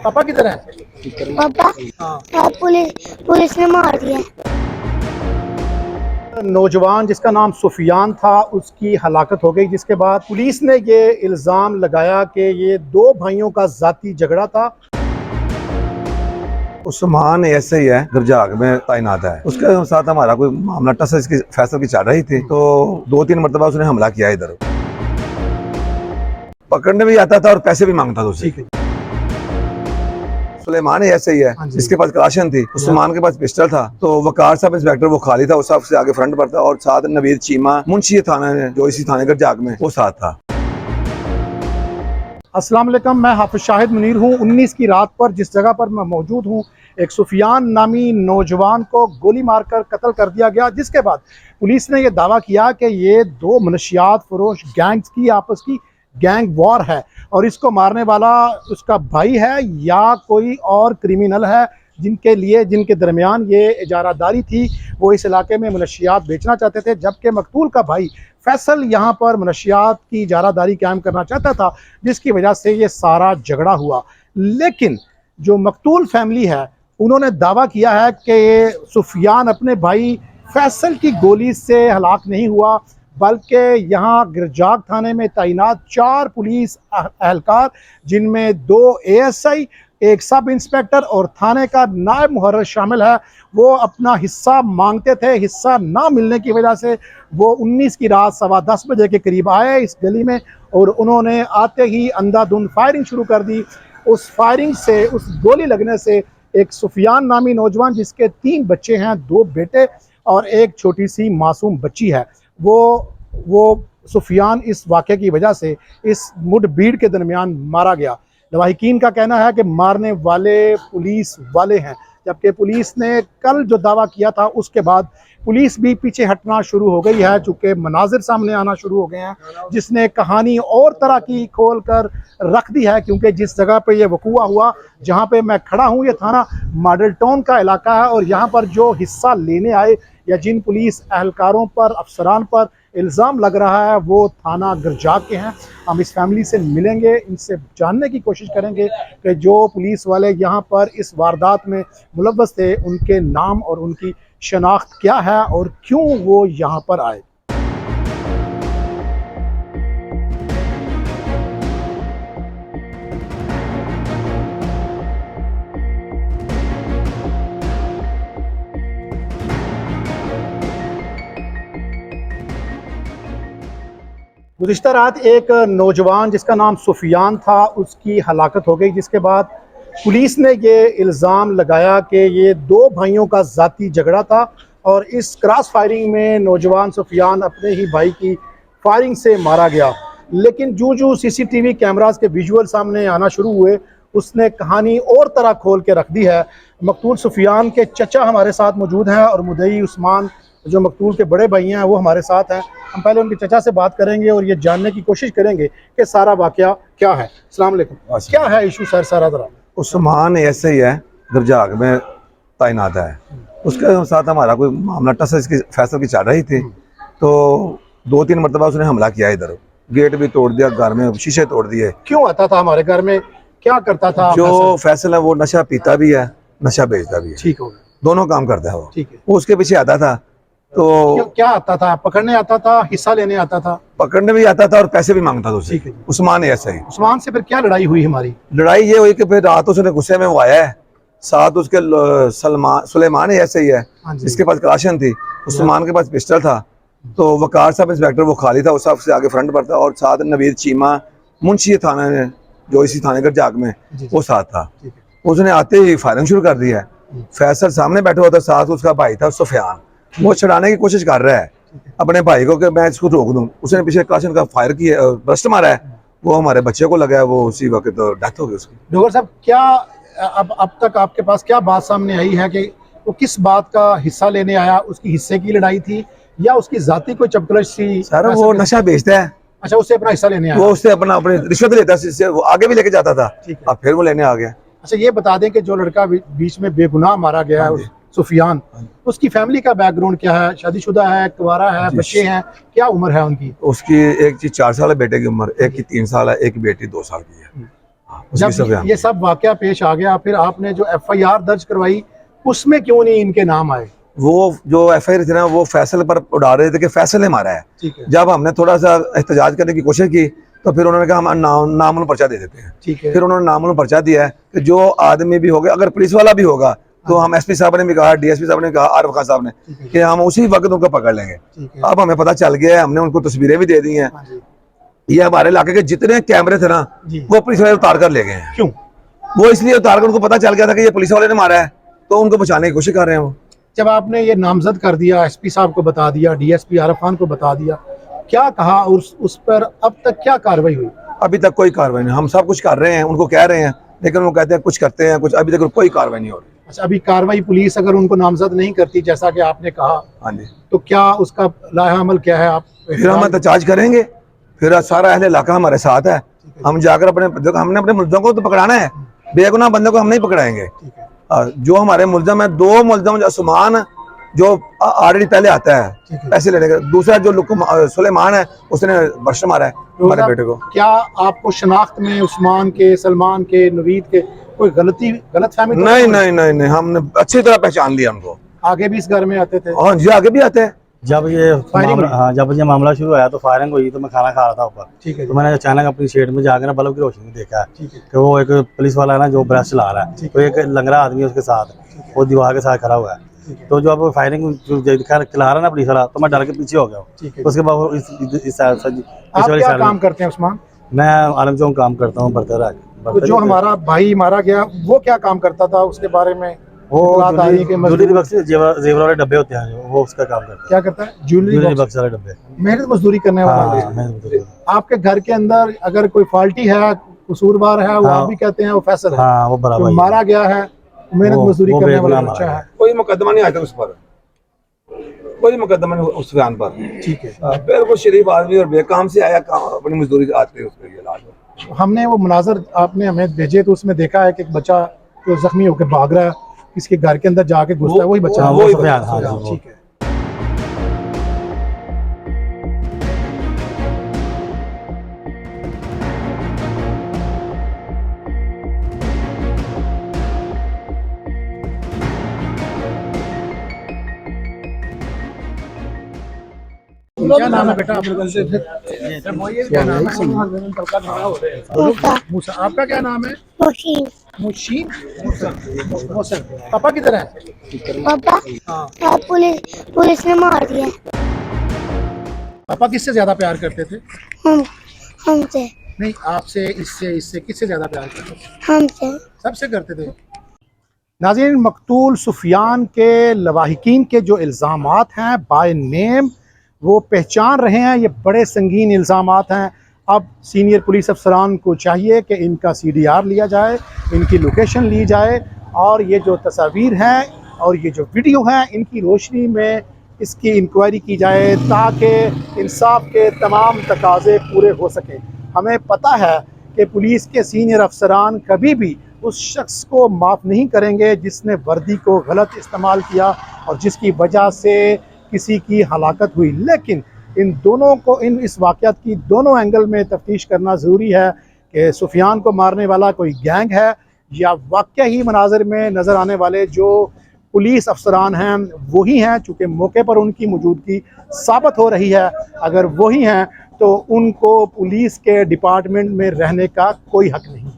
पापा किधर है? पापा पुलिस ने मार दिया। नौजवान जिसका नाम सुफियान था उसकी हलाकत हो गई, जिसके बाद पुलिस ने ये इल्ज़ाम लगाया कि ये दो भाइयों का ज़ाती झगड़ा था। उस्मान ऐसे ही है, दरजाग में तैनात है। उसके साथ हमारा कोई मामला टस इसकी फैसल की चल रही थी, तो 2-3 मरतबा उसने हमला किया इधर। पकड़ने भी आता था और पैसे भी मांगता था उससे। सुलेमान ऐसे ही है, जिसके पास कलाशन थी, उस्मान के पास पिस्टल था। तो वकार साहब इंस्पेक्टर वो खाली था, उस सबसे आगे फ्रंट पर था, और साथ नवीद चीमा मुंशी थाना जो इसी थाने दरजाग में वो साथ था। अस्सलाम वालेकुम, मैं हाफिज शाहिद मुनीर हूँ। 19 की रात पर जिस जगह पर मैं मौजूद हूँ, एक सुफियान नामी नौजवान को गोली मारकर कत्ल कर दिया गया, जिसके बाद पुलिस ने यह दावा किया कि ये दो मनशियात फरोश गैंग्स की आपस की गैंग वॉर है और इसको मारने वाला उसका भाई है या कोई और क्रिमिनल है जिनके दरमियान ये इजारादारी थी। वो इस इलाके में मनशियात बेचना चाहते थे, जबकि मकतूल का भाई फैसल यहाँ पर मनशियात की इजारादारी कायम करना चाहता था, जिसकी वजह से ये सारा झगड़ा हुआ। लेकिन जो मकतूल फैमिली है उन्होंने दावा किया है कि सुफियान अपने भाई फैसल की गोली से हलाक नहीं हुआ, बल्कि यहाँ गिरजाग थाने में तैनात 4 पुलिस एहलकार, जिनमें 2 ASI, एक सब इंस्पेक्टर और थाने का नायब मुहर्रिर शामिल है, वो अपना हिस्सा मांगते थे। हिस्सा ना मिलने की वजह से वो 19 की रात 10:15 बजे के करीब आए इस गली में, और उन्होंने आते ही अंधाधुंध फायरिंग शुरू कर दी। उस फायरिंग से, उस गोली लगने से एक सुफियान नामी नौजवान, जिसके 3 बच्चे हैं, 2 बेटे और एक छोटी सी मासूम बच्ची है, वो सुफियान इस वाक़े की वजह से इस मुठभीड़ के दरमियान मारा गया। लवाहिकीन का कहना है कि मारने वाले पुलिस वाले हैं, जबकि पुलिस ने कल जो दावा किया था उसके बाद पुलिस भी पीछे हटना शुरू हो गई है, चूँकि मनाजिर सामने आना शुरू हो गए हैं, जिसने कहानी और तरह की खोल कर रख दी है। क्योंकि जिस जगह पे ये वक़ूआ हुआ, जहाँ पे मैं खड़ा हूँ, ये थाना मॉडल टाउन का इलाका है, और यहाँ पर जो हिस्सा लेने आए या जिन पुलिस एहलकारों पर, अफसरान पर इल्ज़ाम लग रहा है, वो थाना गिरजाग के हैं। हम इस फैमिली से मिलेंगे, इनसे जानने की कोशिश करेंगे कि जो पुलिस वाले यहाँ पर इस वारदात में मुलव्वस थे, उनके नाम और उनकी शनाख्त क्या है और क्यों वो यहाँ पर आए। गुज़िश्ता रात एक नौजवान जिसका नाम सुफियान था उसकी हलाकत हो गई, जिसके बाद पुलिस ने ये इल्ज़ाम लगाया कि ये दो भाइयों का ज़ाती झगड़ा था, और इस क्रॉस फायरिंग में नौजवान सुफियान अपने ही भाई की फायरिंग से मारा गया। लेकिन जो CCTV कैमरास के विजुअल सामने आना शुरू हुए, उसने कहानी और तरह खोल के रख दी है। मकतूल सुफियान के चचा हमारे साथ मौजूद हैं और मुद्दई उस्मान जो मकतूल के बड़े भाई हैं वो हमारे साथ हैं। हम पहले उनके चचा से बात करेंगे और ये जानने की कोशिश करेंगे कि सारा वाक़या क्या है। अस्सलाम वालेकुम, क्या है इशू सर सारा ज़रा? उस्मान ऐसे ही है, दरजाग में तैनात है। उसके साथ हमारा कोई मामला टस इसकी फैसल की चल रही थी, तो 2-3 मरतबा उसने हमला किया इधर। गेट भी तोड़ दिया, घर में शीशे तोड़ दिए। क्यों आता था हमारे घर में, क्या करता था? जो फैसल है वो नशा पीता भी है, नशा बेचता भी है। ठीक हो गया, दोनों काम करता है वो। ठीक है। वो उसके पीछे आता था। तो क्या आता था? पकड़ने आता था, हिस्सा लेने आता था? पकड़ने भी आता था और पैसे भी मांगता था उससे। ठीक है। उस्मान ऐसे ही। उस्मान से फिर क्या लड़ाई हुई हमारी? लड़ाई ये हुई कि फिर रात उसने गुस्से में वो आया है, साथ उसके सुलेमान ऐसे ही है, जिसके पास कलाशन थी, उस्मान के पास पिस्टल था। तो वकार साहब इंस्पेक्टर वो खाली था, उस सबसे आगे फ्रंट पर था, और साथ नवीद चीमा मुंशी थाना जो इसी थाने दरजाग में वो साथ था। उसने आते ही फायरिंग शुरू कर दी है। फैसल सामने बैठा हुआ था, साथ उसका भाई था सुफियान। वो छड़ाने की कोशिश कर रहा है अपने भाई को कि मैं इसको रोक दूं। उसने पीछे कलाशन का फायर किया, बस्ट मारा है, वो हमारे बच्चे को लगा है, वो उसी वक्त तो डेथ हो गई उसकी। डॉक्टर साहब, क्या अब तक आपके पास क्या बात सामने आई है कि वो किस बात का हिस्सा लेने आया? उसकी हिस्से की लड़ाई थी या उसकी जाती कोई चपकलश थी? सर वो नशा बेचता है। अच्छा, उससे अपना हिस्सा लेने आया? वो उससे अपनी रिश्वत लेता है, वो आगे भी लेके जाता था, अब फिर वो लेने आ गया। अच्छा, ये बता दें कि जो लड़का बीच में बेगुनाह मारा गया है, सुफियान, उसकी फैमिली का बैकग्राउंड क्या है? शादीशुदा है, कुंवारा है, बच्चे हैं, क्या उम्र है उनकी? उसकी एक की 4 साल है बेटे की उम्र, एक की 3 साल है, एक बेटी 2 साल की है। उसकी जब सफियान। ये सब वाकया पेश आ गया, फिर आपने जो FIR दर्ज करवाई उसमें क्यों नहीं इनके नाम आए? वो जो FIR थी ना, वो फैसल पर उड़ा रहे थे कि फैसल ने मारा है। ठीक है, जब हमने थोड़ा सा एहतजाज करने की कोशिश की तो फिर उन्होंने कहा हम नामून पर्चा दे देते हैं। ठीक है, फिर उन्होंने नामून पर्चा दिया है कि जो आदमी भी होगा, अगर पुलिस वाला भी होगा तो हम SP साहब ने भी कहा, DSP साहब ने कहा, आरिफ खान साहब ने ठीक है, कि हम उसी वक्त उनको पकड़ लेंगे। ठीक है। अब हमें पता चल गया है, हमने उनको तस्वीरें भी दे दी हैं। हाँ जी, ये हमारे इलाके के जितने कैमरे थे ना, जी। वो पुलिस वाले उतार कर ले गए हैं। क्यों? वो इसलिए उतार कर, उनको पता चल गया था कि ये पुलिस वाले ने मारा है, तो उनको बचाने की कोशिश कर रहे हैं वो। जब आपने ये नामजद कर दिया, SP साहब को बता दिया, DSP आरिफ खान को बता दिया, क्या कहा उस पर अब तक क्या कार्रवाई हुई? अभी तक कोई कार्रवाई नहीं। हम सब कुछ कर रहे हैं, उनको कह रहे हैं, लेकिन वो कहते हैं कुछ करते हैं कुछ, अभी तक कोई कार्रवाई नहीं हो रही। अच्छा, अभी कार्रवाई पुलिस अगर उनको नामजद नहीं करती जैसा कि आपने कहा, हाँ जी, तो क्या उसका लाहा अमल क्या है? आप फिर हम एहतजाज करेंगे, फिर सारा अहले इलाका हमारे साथ है। हम जाकर हमने अपने मुल्ज़िमों को तो पकड़ाना है, बेगुनाह बंदे को हम नहीं पकड़ाएंगे। ठीक है, जो हमारे मुल्ज़िम है, 2 मुल्ज़िम, जो सुमान जो ऑलरेडी पहले आता ठीक है है। पैसे लेने का, दूसरा जो सुलेमान है उसने बर्श मारा है हमारे रोज़ा, बेटे को। क्या आपको शनाख्त में उस्मान के, सलमान के, नवीद के कोई गलत फहमी? नहीं नहीं नहीं नहीं, हमने अच्छी तरह पहचान लिया उनको। आगे भी इस घर में आते थे? हाँ जी, आगे भी आते हैं। जब ये मामला शुरू हुआ तो फायरिंग हुई, तो मैं खाना खा रहा था ऊपर। ठीक है, तो मैंने अचानक अपनी शेड में जाकर ना बल्ब की रोशनी में देखा है ठीक है, कि वो एक पुलिस वाला है ना, जो ब्रश चला रहा है, तो एक लंगड़ा आदमी है उसके साथ, वो दीवार के साथ खड़ा हुआ है। तो जो अब फायरिंग चला रहा है ना पुलिस वाला, तो मैं डर के पीछे हो गया हूँ। ठीक है। उसके बाद इस आप क्या काम करते हैं उस्मान? मैं आलम चौक काम करता हूँ, बर्तर। तो जो हमारा भाई मारा गया वो क्या काम करता था, उसके बारे में वो बात आ रही है कि ज्वेलरी बक्स, जेवर वाले डब्बे होते हैं, वो उसका काम करता है। क्या करता है? ज्वेलरी ज्वेलरी बक्स वाले डब्बे। मेहनत मजदूरी करने वाला है। हाँ, आपके घर के अंदर अगर कोई फॉल्टी है, कसूरवार है, वो आप भी कहते हैं वो फैसल है? हाँ, वो बराबर जो मारा गया है, मेहनत मजदूरी वो करने वाला बेगुनाह बच्चा मारा है। कोई मुकदमा नहीं आया था उस पर, कोई मुकदमा नहीं उस बयान पर। ठीक है, बिल्कुल शरीफ आदमी और बेकाम से आया, अपनी मजदूरी आते हैं उसके लिए इलाज। हमने वो मुनाजर आपने हमें भेजे, तो उसमें देखा है कि एक बच्चा जो जख्मी होकर भाग रहा है, किसके घर के अंदर जाके घुसता है, वही बच्चा है। वही बयान, हाँ जी, वो। ठीक है। क्या नाम है बेटा? क्या नाम है? मूसा। आपका क्या नाम है? मुशीन। मुशीन? मोहसिन। पापा किधर है? पापा हाँ। पुलिस ने मार दिया। पापा किससे ज्यादा प्यार करते थे? हमसे। नहीं, आपसे, इससे किससे ज्यादा प्यार करते थे? हमसे। सबसे करते थे। नाज़रीन, मकतूल सुफियान के लवाहिकीन के जो इल्ज़ामात हैं बाय नेम, वो पहचान रहे हैं, ये बड़े संगीन इल्ज़ामात हैं। अब सीनियर पुलिस अफसरान को चाहिए कि इनका CDR लिया जाए, इनकी लोकेशन ली जाए, और ये जो तस्वीर हैं और ये जो वीडियो हैं, इनकी रोशनी में इसकी इंक्वायरी की जाए ताकि इंसाफ के तमाम तकाज़े पूरे हो सकें। हमें पता है कि पुलिस के सीनियर अफसरान कभी भी उस शख्स को माफ़ नहीं करेंगे जिसने वर्दी को गलत इस्तेमाल किया और जिसकी वजह से किसी की हलाकत हुई। लेकिन इन दोनों को, इस वाक़यात की दोनों एंगल में तफ्तीश करना ज़रूरी है कि सुफियान को मारने वाला कोई गैंग है या वाक़या ही मनाज़र में नज़र आने वाले जो पुलिस अफसरान हैं वही हैं। चूँकि मौके पर उनकी मौजूदगी साबित हो रही है, अगर वही हैं तो उनको पुलिस के डिपार्टमेंट में रहने का कोई हक़ नहीं।